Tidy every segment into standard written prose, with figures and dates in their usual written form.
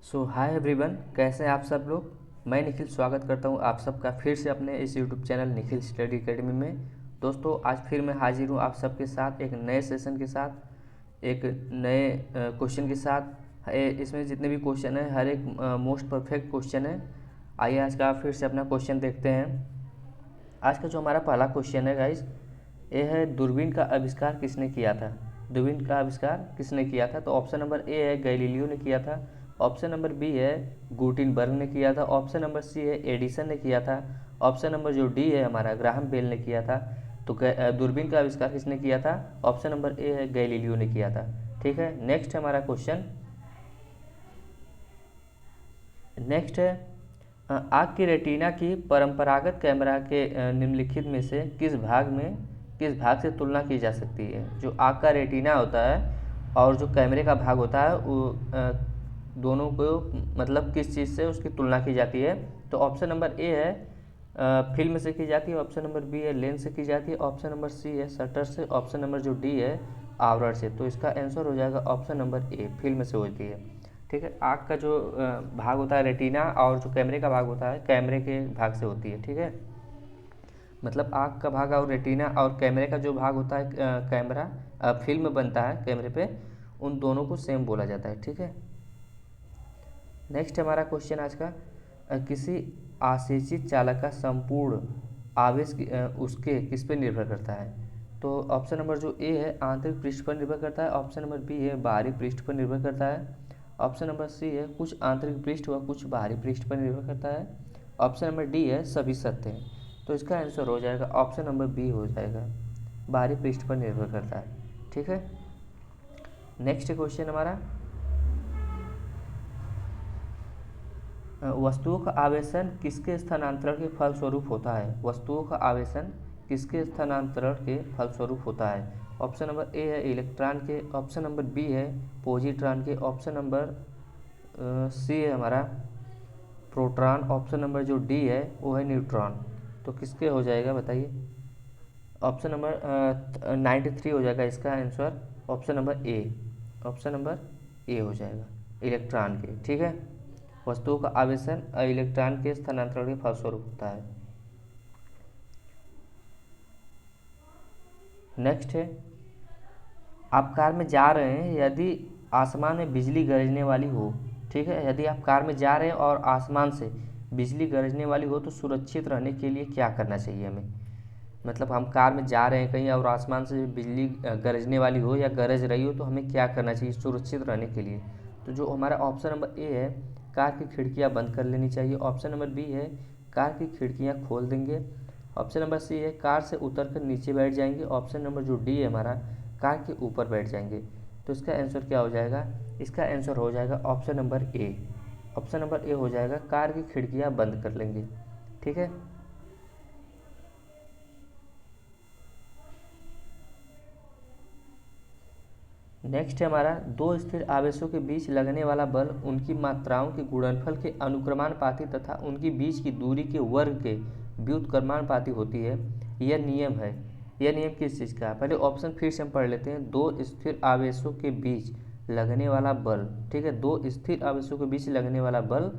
Hi everyone, कैसे हैं आप सब लोग। मैं निखिल स्वागत करता हूं आप सबका फिर से अपने इस YouTube channel Nikhil study academy में। दोस्तों, आज फिर मैं हाजिर हूं आप सबके साथ एक नए सेशन के साथ, एक नए क्वेश्चन के साथ। इसमें जितने भी क्वेश्चन हैं हर एक मोस्ट परफेक्ट क्वेश्चन है। आइए आज का फिर से अपना क्वेश्चन देखते हैं। आज का जो हमारा पहला क्वेश्चन है गाइस, ये है दूरबीन का आविष्कार किसने किया था। दूरबीन का आविष्कार किसने किया था? तो ऑप्शन नंबर ए है गैलीलियो ने किया था, ऑप्शन नंबर बी है गुटेनबर्ग ने किया था, ऑप्शन नंबर सी है एडिसन ने किया था, ऑप्शन नंबर जो डी है हमारा ग्राहम बेल ने किया था। तो दूरबीन का आविष्कार किसने किया था? ऑप्शन नंबर ए है गैलीलियो ने किया था। ठीक है, नेक्स्ट हमारा क्वेश्चन नेक्स्ट है आँख की रेटिना की परंपरागत कैमरा के निम्नलिखित में से किस भाग से तुलना की जा सकती है। जो आँख का रेटिना होता है और जो कैमरे का भाग होता है वो दोनों को मतलब किस चीज़ से उसकी तुलना की जाती है। तो ऑप्शन नंबर ए है फिल्म से की जाती है, ऑप्शन नंबर बी है लेंस से की जाती है, ऑप्शन नंबर सी है शटर से, ऑप्शन नंबर जो डी है आवरण से। तो इसका आंसर हो जाएगा ऑप्शन नंबर ए, फिल्म से होती है। ठीक है, आँख का जो भाग होता है रेटिना और जो कैमरे का भाग होता है कैमरे के भाग से होती है। ठीक है, मतलब आँख का भाग और रेटिना और कैमरे का जो भाग होता है कैमरा फिल्म बनता है कैमरे पे, उन दोनों को सेम बोला जाता है। ठीक है, नेक्स्ट हमारा क्वेश्चन आज का किसी आसेचित चालक का संपूर्ण आवेश उसके किस पे निर्भर करता है। तो ऑप्शन नंबर जो ए है आंतरिक पृष्ठ पर निर्भर करता है, ऑप्शन नंबर बी है बाहरी पृष्ठ पर निर्भर करता है, ऑप्शन नंबर सी है कुछ आंतरिक पृष्ठ व कुछ बाहरी पृष्ठ पर निर्भर करता है, ऑप्शन नंबर डी है सभी सत्य है। तो इसका आंसर हो जाएगा ऑप्शन नंबर बी हो जाएगा, बाहरी पृष्ठ पर निर्भर करता है। ठीक है, नेक्स्ट क्वेश्चन हमारा वस्तुओं का आवेशन किसके स्थानांतरण के फलस्वरूप होता है। वस्तुओं का आवेशन किसके स्थानांतरण के फलस्वरूप होता है। ऑप्शन नंबर ए है इलेक्ट्रॉन के, ऑप्शन नंबर बी है पॉजिट्रॉन के, ऑप्शन नंबर सी है हमारा प्रोटॉन, ऑप्शन नंबर जो डी है वो है न्यूट्रॉन। तो किसके हो जाएगा बताइए। ऑप्शन नंबर 93 हो जाएगा इसका answer, option number A, option number A हो जाएगा इलेक्ट्रॉन के। ठीक है, वस्तुओं का आवेशन इलेक्ट्रॉन के स्थानांतरण के फलस्वरूप होता है। नेक्स्ट है आप कार में जा रहे हैं, यदि आसमान में बिजली गरजने वाली हो। ठीक है, यदि आप कार में जा रहे हैं और आसमान से बिजली गरजने वाली हो तो सुरक्षित रहने के लिए क्या करना चाहिए हमें। मतलब हम कार में जा रहे हैं कहीं और आसमान से बिजली गरजने वाली हो या गरज रही हो तो हमें क्या करना चाहिए सुरक्षित रहने के लिए। तो जो हमारा ऑप्शन नंबर ए है कार की खिड़कियां बंद कर लेनी चाहिए, ऑप्शन नंबर बी है कार की खिड़कियां खोल देंगे, ऑप्शन नंबर सी है कार से उतर कर नीचे बैठ जाएंगे, ऑप्शन नंबर जो डी है हमारा कार के ऊपर बैठ जाएंगे। तो इसका आंसर क्या हो जाएगा? इसका आंसर हो जाएगा option number A, option number A हो जाएगा कार की खिड़कियां बंद कर लेंगे। ठीक है, नेक्स्ट है हमारा दो स्थिर आवेशों के बीच लगने वाला बल उनकी मात्राओं के गुणनफल के अनुक्रमानुपाती तथा उनकी बीच की दूरी के वर्ग के व्युत्क्रमानुपाती होती है। यह नियम है। यह नियम किस चीज़ का है? पहले ऑप्शन फिर से हम पढ़ लेते हैं। दो स्थिर आवेशों के बीच लगने वाला बल, ठीक है, दो स्थिर आवेशों के बीच लगने वाला बल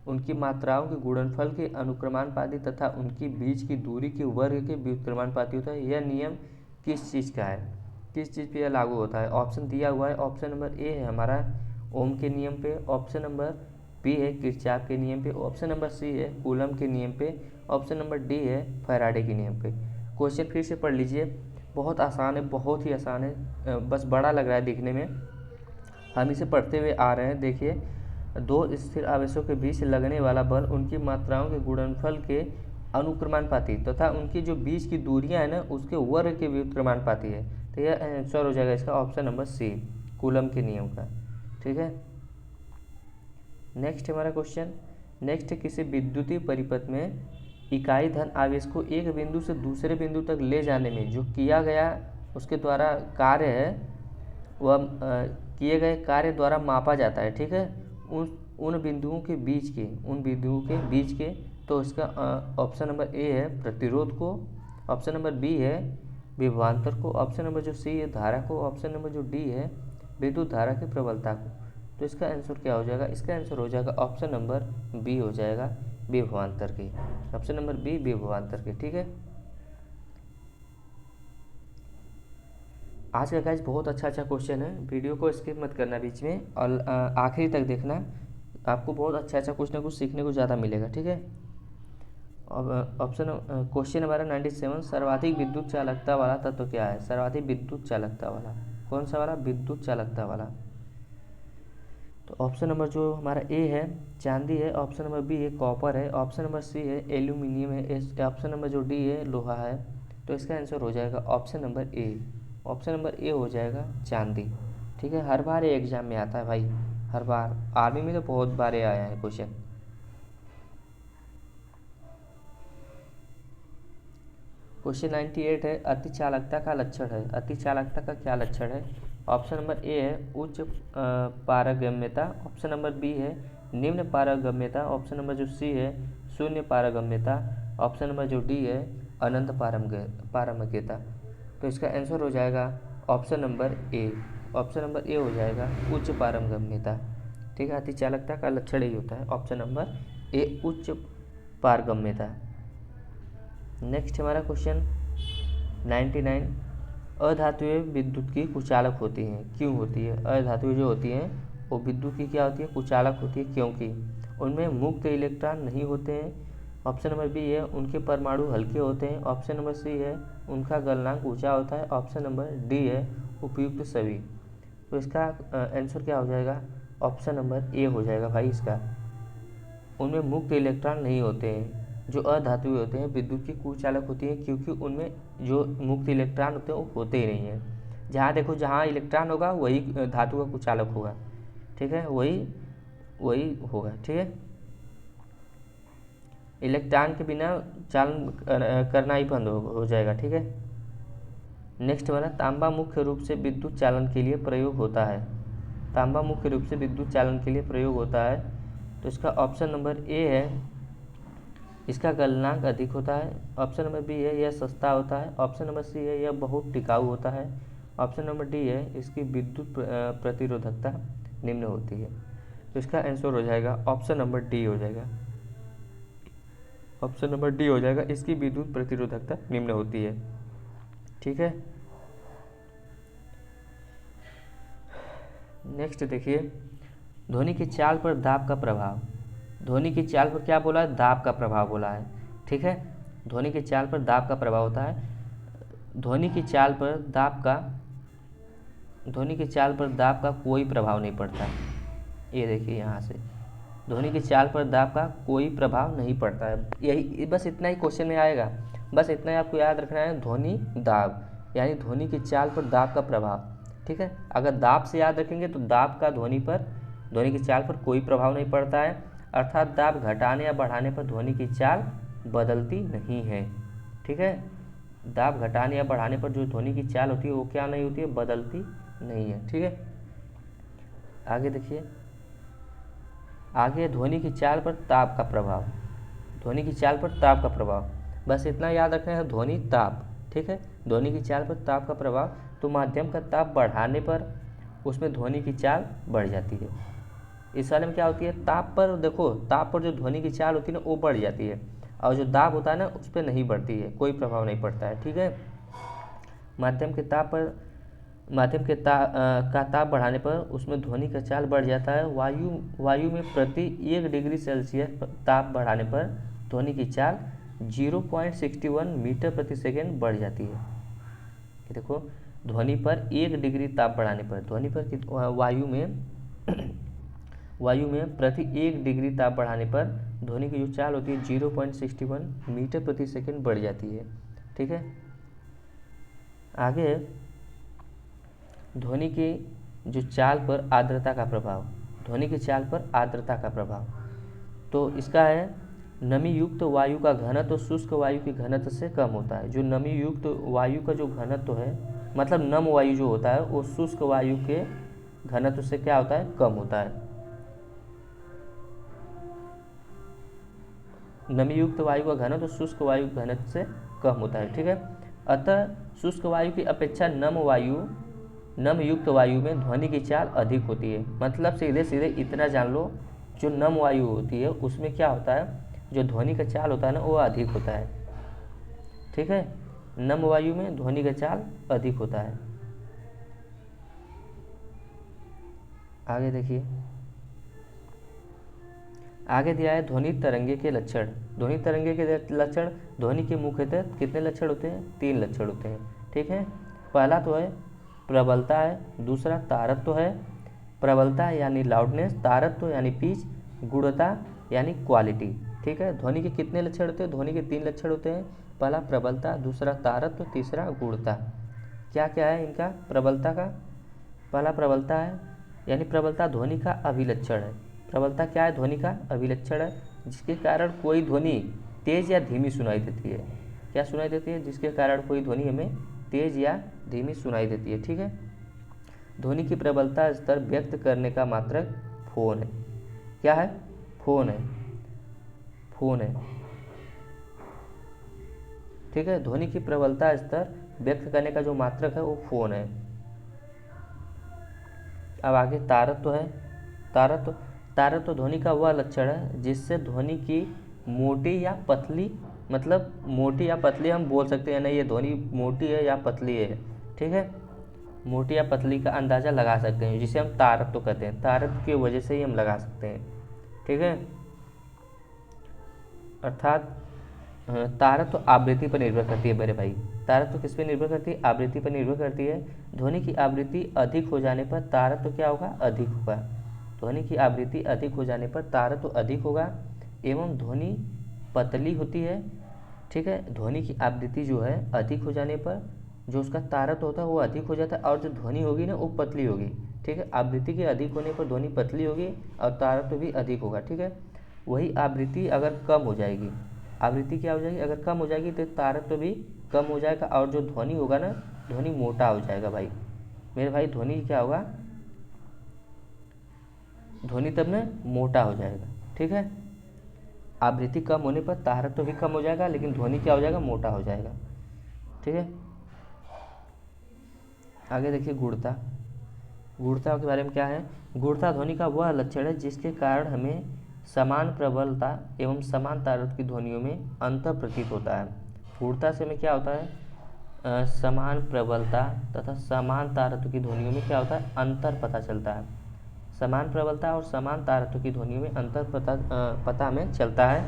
उनकी मात्राओं के गुणनफल के अनुक्रमानुपाती तथा उनकी बीच की दूरी के वर्ग के व्युत्क्रमानुपाती होता है। यह नियम किस चीज़ का है, किस चीज़ पे यह लागू होता है? ऑप्शन दिया हुआ है, ऑप्शन नंबर ए है हमारा ओम के नियम पे, ऑप्शन नंबर बी है किरचॉफ के नियम पे, ऑप्शन नंबर सी है कूलम के नियम पे, ऑप्शन नंबर डी है फैराडे के नियम पे। क्वेश्चन फिर से पढ़ लीजिए, बहुत आसान है, बहुत ही आसान है, बस बड़ा लग रहा है दिखने में। हम इसे पढ़ते हुए आ रहे हैं। देखिए, दो स्थिर आवेशों के बीच लगने वाला बल उनकी मात्राओं के गुणनफल के अनुक्रमानुपाती तथा उनकी जो बीच की दूरियां है ना उसके वर्ग के व्युत्क्रमानुपाती है। तो यह आंसर हो जाएगा इसका ऑप्शन नंबर सी, कूलम के नियम का। ठीक है, नेक्स्ट हमारा क्वेश्चन नेक्स्ट है किसी विद्युतीय परिपथ में इकाई धन आवेश को एक बिंदु से दूसरे बिंदु तक ले जाने में जो किया गया उसके द्वारा कार्य है वह किए गए कार्य द्वारा मापा जाता है। ठीक है, उन बिंदुओं के बीच के तो इसका ऑप्शन नंबर ए है प्रतिरोध को, ऑप्शन नंबर बी है विभवांतर को, ऑप्शन नंबर जो सी है धारा को, ऑप्शन नंबर जो डी है विद्युत धारा की प्रबलता को। तो इसका आंसर क्या हो जाएगा? इसका आंसर हो जाएगा ऑप्शन नंबर बी हो जाएगा, विभवांतर की। ऑप्शन नंबर बी विभवांतर की। ठीक है, आज का गाइस बहुत अच्छा क्वेश्चन है, वीडियो को स्किप मत करना बीच में और आखिरी तक देखना, आपको बहुत अच्छा कुछ ना कुछ सीखने को ज़्यादा मिलेगा। ठीक है, अब ऑप्शन क्वेश्चन हमारा 97, सर्वाधिक विद्युत चालकता वाला तत्व क्या है? सर्वाधिक विद्युत चालकता वाला कौन सा वाला? विद्युत चालकता वाला। तो ऑप्शन नंबर जो हमारा ए है चांदी है, ऑप्शन नंबर बी है कॉपर है, ऑप्शन नंबर सी है एल्यूमिनियम है, ऑप्शन नंबर जो डी है लोहा है। तो इसका आंसर हो जाएगा option number A. Option number A हो जाएगा चांदी। ठीक है, हर बार ये एग्जाम में आता है भाई, हर बार, आर्मी में तो बहुत बार ये आया है क्वेश्चन। क्वेश्चन 98 है, अति चालकता का लक्षण है। अति चालकता का क्या लक्षण है? ऑप्शन नंबर ए है उच्च पारगम्यता, ऑप्शन नंबर बी है निम्न पारगम्यता, ऑप्शन नंबर जो सी है शून्य पारगम्यता, ऑप्शन नंबर जो डी है अनंत पारगम्यता। तो इसका आंसर हो जाएगा option number A. Option number A हो जाएगा उच्च पारगम्यता। ठीक है, अति चालकता का लक्षण यही होता है, ऑप्शन नंबर ए उच्च पारगम्यता। नेक्स्ट हमारा क्वेश्चन 99, अधातुएं विद्युत की कुचालक होती हैं, क्यों होती है? अधातुएं जो होती हैं वो विद्युत की क्या होती है? कुचालक होती है, क्योंकि उनमें मुक्त इलेक्ट्रॉन नहीं होते हैं। ऑप्शन नंबर बी है उनके परमाणु हल्के होते हैं, ऑप्शन नंबर सी है उनका गलनांक ऊंचा होता है, ऑप्शन नंबर डी है उपयुक्त सभी। तो इसका आंसर क्या हो जाएगा? ऑप्शन नंबर ए हो जाएगा भाई इसका, उनमें मुक्त इलेक्ट्रॉन नहीं होते हैं। जो अधातुएं होते हैं विद्युत की कुचालक होती हैं, क्योंकि उनमें जो मुक्त इलेक्ट्रॉन होते हैं वो होते ही नहीं हैं। जहाँ देखो जहाँ इलेक्ट्रॉन होगा वही धातु का कुचालक होगा। ठीक है, वही वही होगा। ठीक है, इलेक्ट्रॉन के बिना चालन करना ही बंद हो जाएगा। ठीक है, नेक्स्ट वाला, तांबा मुख्य रूप से विद्युत चालन के लिए प्रयोग होता है। तांबा मुख्य रूप से विद्युत चालन के लिए प्रयोग होता है। तो इसका ऑप्शन नंबर ए है इसका गलनांक अधिक होता है, ऑप्शन नंबर बी है यह सस्ता होता है, ऑप्शन नंबर सी है यह बहुत टिकाऊ होता है, ऑप्शन नंबर डी है इसकी विद्युत प्रतिरोधकता निम्न होती है। तो इसका आंसर हो जाएगा ऑप्शन नंबर डी हो जाएगा। ऑप्शन नंबर डी हो जाएगा, इसकी विद्युत प्रतिरोधकता निम्न होती है। ठीक है, नेक्स्ट देखिए, ध्वनि की चाल पर दाब का प्रभाव। ध्वनि की चाल पर क्या बोला है? दाब का प्रभाव बोला है। ठीक है, ध्वनि की चाल पर दाब का प्रभाव होता है। ध्वनि की चाल पर दाब का कोई प्रभाव नहीं पड़ता। ये देखिए यहाँ से, ध्वनि की चाल पर दाब का कोई प्रभाव नहीं पड़ता है। यही बस इतना ही क्वेश्चन में आएगा, बस इतना ही आपको याद रखना है, ध्वनि दाब यानी ध्वनि की चाल पर दाब का प्रभाव। ठीक है, अगर दाब से याद रखेंगे तो दाब का ध्वनि की चाल पर कोई प्रभाव नहीं पड़ता है, अर्थात दाब घटाने या बढ़ाने पर ध्वनि की चाल बदलती नहीं है। ठीक है, दाब घटाने या बढ़ाने पर जो ध्वनि की चाल होती है वो क्या नहीं होती है? बदलती नहीं है। ठीक है, आगे देखिए, आगे ध्वनि की चाल पर ताप का प्रभाव। ध्वनि की चाल पर ताप का प्रभाव, बस इतना याद रखना है, ध्वनि ताप। ठीक है, ध्वनि की चाल पर ताप का प्रभाव, तो माध्यम का ताप बढ़ाने पर उसमें ध्वनि की चाल बढ़ जाती है। इस वाले में क्या होती है? ताप पर देखो, ताप पर जो ध्वनि की चाल होती है ना वो बढ़ जाती है, और जो दाब होता है ना उस पर नहीं बढ़ती है, कोई प्रभाव नहीं पड़ता है। ठीक है, माध्यम के ताप बढ़ाने पर उसमें ध्वनि का चाल बढ़ जाता है। वायु में प्रति 1 डिग्री सेल्सियस ताप बढ़ाने पर ध्वनि की चाल 0.61 मीटर प्रति सेकेंड बढ़ जाती है। देखो, ध्वनि पर 1 डिग्री ताप बढ़ाने पर, ध्वनि पर वायु में प्रति 1 डिग्री ताप बढ़ाने पर ध्वनि की जो चाल होती है 0.61 मीटर प्रति सेकेंड बढ़ जाती है। ठीक है, आगे ध्वनि की जो चाल पर आर्द्रता का प्रभाव। ध्वनि की चाल पर आर्द्रता का प्रभाव, तो इसका है नमी युक्त वायु का घनत्व शुष्क वायु के घनत्व से कम होता है। जो नमी युक्त वायु का जो घनत्व है, मतलब नम वायु जो होता है वो शुष्क वायु के घनत्व से क्या होता है? कम होता है। नमी युक्त वायु का घनत्व शुष्क वायु के घनत्व से कम होता है। ठीक है, अतः शुष्क वायु की अपेक्षा नम वायु नम युक्त वायु में ध्वनि की चाल अधिक होती है। मतलब सीधे सीधे इतना जान लो, जो नम वायु होती है उसमें क्या होता है, जो ध्वनि का चाल होता है ना वो अधिक होता है। ठीक है, नम वायु में ध्वनि का चाल अधिक होता है। आगे देखिए, आगे दिया है ध्वनि तरंगे के लक्षण। ध्वनि तरंगे के लक्षण, ध्वनि के मुख्यतः कितने लक्षण होते हैं, 3 लक्षण होते हैं। ठीक है, पहला तो है प्रबलता है, दूसरा तारत्व है, प्रबलता यानी लाउडनेस, तारत्व यानी पिच, गुणता यानी क्वालिटी। ठीक है, ध्वनि के कितने लक्षण होते हैं, ध्वनि के 3 लक्षण होते हैं। पहला प्रबलता, दूसरा तारत्व, तीसरा गुणता। क्या क्या है इनका, प्रबलता का, पहला प्रबलता है, यानी प्रबलता ध्वनि का अभिलक्षण है। प्रबलता क्या है, ध्वनि का अभिलक्षण है, जिसके कारण कोई ध्वनि तेज या धीमी सुनाई देती है। क्या सुनाई देती है, जिसके कारण कोई ध्वनि हमें तेज या धीमी सुनाई देती है। ठीक है, ध्वनि की प्रबलता स्तर व्यक्त करने का मात्रक फोन है। क्या है, फोन है, फोन है। ठीक है, ध्वनि की प्रबलता स्तर व्यक्त करने का जो मात्रक है वो फोन है। अब आगे तारत्व है। तारत्व, तारत्व ध्वनि का वह लक्षण है जिससे ध्वनि की मोटी या पतली, मतलब मोटी या पतली हम बोल सकते हैं ना, ये ध्वनि मोटी है या पतली है। ठीक है, मोटी या पतली का अंदाज़ा लगा सकते हैं, जिसे हम तारत्व कहते हैं। तारत्व की वजह से ही हम लगा सकते हैं। ठीक है, अर्थात तारत्व आवृत्ति पर निर्भर करती है मेरे भाई। तारत्व किस पे निर्भर करती है, आवृत्ति पर निर्भर करती है। ध्वनि की आवृत्ति अधिक हो जाने पर तारत्व क्या होगा, अधिक होगा। ध्वनि की आवृत्ति अधिक हो जाने पर तारत्व अधिक होगा, एवं ध्वनि पतली होती है। ठीक है, ध्वनि की आवृत्ति जो है अधिक हो जाने पर जो उसका तारत्व होता है वो अधिक हो जाता है, और जो ध्वनि होगी ना वो पतली होगी। ठीक है, आवृत्ति के अधिक होने पर ध्वनि पतली होगी और तारत्व भी अधिक होगा। ठीक है, वही आवृत्ति अगर कम हो जाएगी, आवृत्ति क्या हो जाएगी, अगर कम हो जाएगी तो तारत्व भी कम हो जाएगा, और जो ध्वनि होगा ना, ध्वनि मोटा हो जाएगा भाई मेरे भाई। ध्वनि क्या होगा, ध्वनि तब में मोटा हो जाएगा। ठीक है, आवृत्ति कम होने पर तारत्व भी कम हो जाएगा, लेकिन ध्वनि क्या हो जाएगा, मोटा हो जाएगा। ठीक है, आगे देखिए गुणता। गुणता के बारे में क्या है, गुणता ध्वनि का वह लक्षण है जिसके कारण हमें समान प्रबलता एवं समान तारत्व की ध्वनियों में अंतर प्रतीत होता है। गुणता से हमें क्या होता है, समान प्रबलता तथा समान तारत्व की ध्वनियों में क्या होता है, अंतर पता चलता है। समान प्रबलता और समान तारत्व की ध्वनियों में अंतर पता हमें चलता है,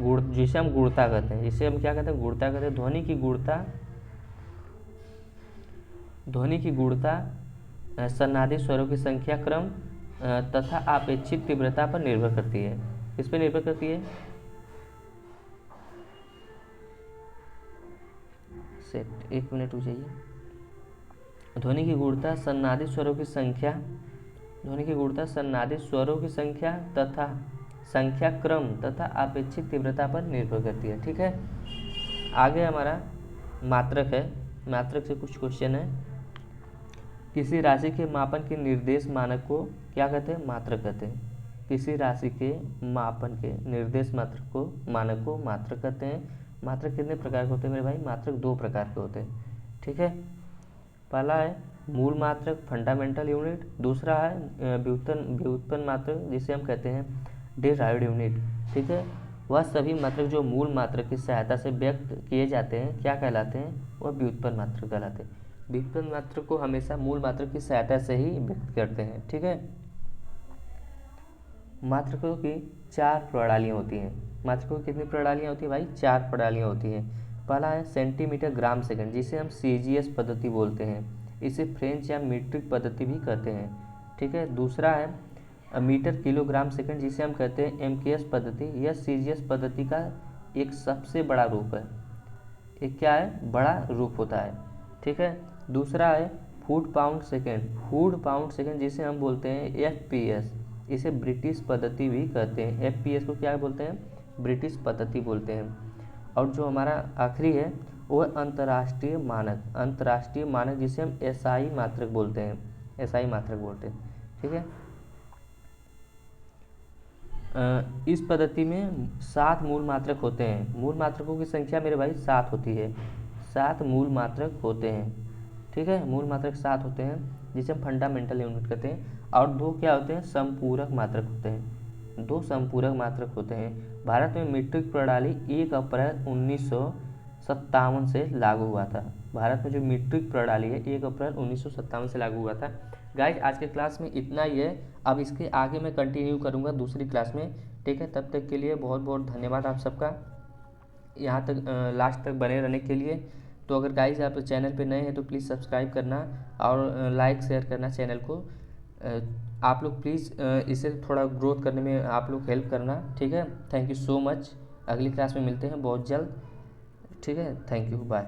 गुण, जिसे हम गुणता कहते हैं। जिसे हम क्या कहते हैं, गुणता कहते हैं। ध्वनि की गुणता, ध्वनि की गुणता सन्नादी स्वरों की संख्या, क्रम तथा अपेक्षित तीव्रता पर निर्भर करती है। किस पर निर्भर करती है, सेट, 1 मिनट रुक जाइए। ध्वनि की गुणता सन्नादी स्वरों की संख्या, ध्वनि की गुणता सन्नादी स्वरों की संख्या तथा संख्या, क्रम तथा अपेक्षित तीव्रता पर निर्भर करती है। ठीक है, आगे हमारा मात्रक है। मात्रक से कुछ क्वेश्चन है। किसी राशि के मापन के निर्देश मानक को क्या कहते हैं, मात्रक कहते हैं। किसी राशि के मापन के निर्देश मात्रक को, मानक को मात्रक कहते हैं। मात्रक कितने प्रकार के होते हैं मेरे भाई, मात्रक 2 प्रकार के होते हैं। ठीक है, पहला है मूल मात्रक, फंडामेंटल यूनिट। दूसरा है व्युत्पन्न मात्रक, जिसे हम कहते हैं डिराइव्ड यूनिट। ठीक है, वह सभी मात्रक जो मूल मात्रक की सहायता से व्यक्त किए जाते हैं क्या कहलाते हैं, वह व्युत्पन्न मात्रक कहलाते हैं। व्युत्पन्न मात्रक को हमेशा मूल मात्रक की सहायता से ही व्यक्त करते हैं। ठीक है, मात्रकों की 4 प्रणालियाँ होती हैं। मात्रकों की कितनी प्रणालियाँ होती हैं भाई, 4 प्रणालियाँ होती हैं। पहला है सेंटीमीटर ग्राम सेकंड, जिसे हम CGS पद्धति बोलते हैं। इसे फ्रेंच या मीट्रिक पद्धति भी कहते हैं। ठीक है, दूसरा है मीटर किलोग्राम सेकंड, जिसे हम कहते हैं MKS पद्धति। यह CGS पद्धति का एक सबसे बड़ा रूप है। एक क्या है, बड़ा रूप होता है। ठीक है, दूसरा है foot pound second, foot pound second, जिसे हम बोलते हैं FPS। इसे ब्रिटिश पद्धति भी कहते हैं। FPS को क्या बोलते हैं, ब्रिटिश पद्धति बोलते हैं। और जो हमारा आखिरी है वो है अंतर्राष्ट्रीय मानक। अंतर्राष्ट्रीय मानक जिसे हम SI मात्रक बोलते हैं, SI मात्रक बोलते हैं। ठीक है, इस पद्धति में 7 मूल मात्रक होते हैं। मूल मात्रकों की संख्या मेरे भाई 7 होती है। 7 मूल मात्रक होते हैं। ठीक है, मूल मात्रक 7 होते हैं जिसे हम फंडामेंटल यूनिट कहते हैं, और 2 क्या होते हैं, संपूरक मात्रक होते हैं, 2 संपूरक मात्रक होते हैं। भारत में मीट्रिक प्रणाली 1 अप्रैल 1957 से लागू हुआ था। भारत में जो मीट्रिक प्रणाली है 1 अप्रैल 1957 से लागू हुआ था। गाइज आज के क्लास में इतना ही है, अब इसके आगे मैं कंटिन्यू करूँगा दूसरी क्लास में, ठीक है। तब तक के लिए बहुत बहुत धन्यवाद आप सबका, यहाँ तक लास्ट तक बने रहने के लिए। तो अगर गाइज आप चैनल पे नए हैं तो प्लीज़ सब्सक्राइब करना और लाइक शेयर करना चैनल को। आप लोग प्लीज़ इसे थोड़ा ग्रोथ करने में आप लोग हेल्प करना, ठीक है। थैंक यू सो मच, अगली क्लास में मिलते हैं बहुत जल्द, ठीक है। Thank you, bye.